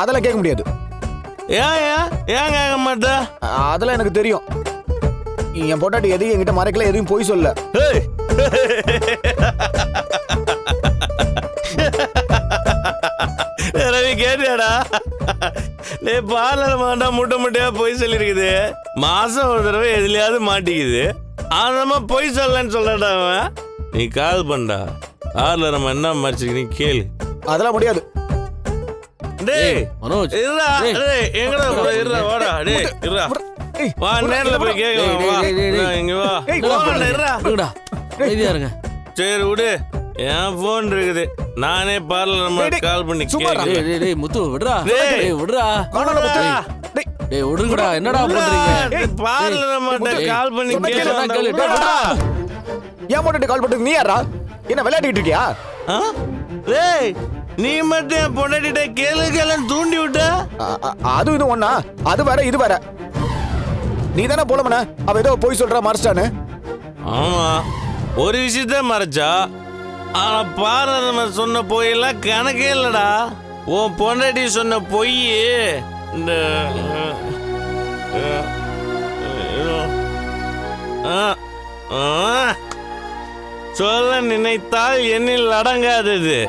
அதெல்லாம் கேட்க முடியாது. ஏன் கேட்க மாட்டா? அதெல்லாம் எனக்கு தெரியும். என் பொண்டாட்டி எதையும் என்கிட்ட மறைக்கல, எதையும் போய் சொல்ல. ரவி கேட்டியாடா? பார்லர் மாட்டா முட்டை முட்டையா பொய் சொல்லிருக்குது. மாசம் ஒரு தடவை எதுலயாவது மாட்டிக்குது. ஆனாமா பொய் சொல்லலன்னு சொல்லடா அவன். நீ கால் பண்ணா பார்லர் நம்ம என்ன மறைச்சிருக்கீங்க கேளு. அதெல்லாம் முடியாது. டேய் மனோஜ், இருடா. டேய் எங்கடா போற? இருடா வாடா. டேய் இருடா. வா நேர்ல போய் கேக்கலாம். வா இங்க வா. போடா இருடா. இருடா. அமைதியா இருங்க. சரி விடு. என் போன் இருக்குது. நானே பார்லர் நம்ம கால் பண்ணி கேக்குறேன். டேய் டேய் முத்து விடுடா. டேய். டேய் விடுடா. டேய் டேய் விடுங்கடா. என்னடா பண்றீங்க? பார்லர் நம்ம கால் பண்ணி கேக்குறேன். ஏன் பொண்டாட்டி கால் பண்ணது நீ யாரா? என்ன விளையாடிட்டு இருக்கியா? டேய் நீ மட்டும் என் பொண்டாட்டிட்ட கேளு கேளுன்னு தூண்டி விட்ட. அது இது ஒண்ணா? அது வேற இது வேற. நீ தானே போலமன அவ ஏதோ போய் சொல்றா மறைச்சிட்டான்னு. ஆமா ஒரு விஷயத்த மறைச்சா. ஆனா பார்லர் நம்ம சொன்ன பொய்யெல்லாம் கணக்கே இல்லடா. உன் பொண்டாட்டி சொன்ன பொய் இந்த சொல்ல நினைத்தால் என்னில் அடங்காதது.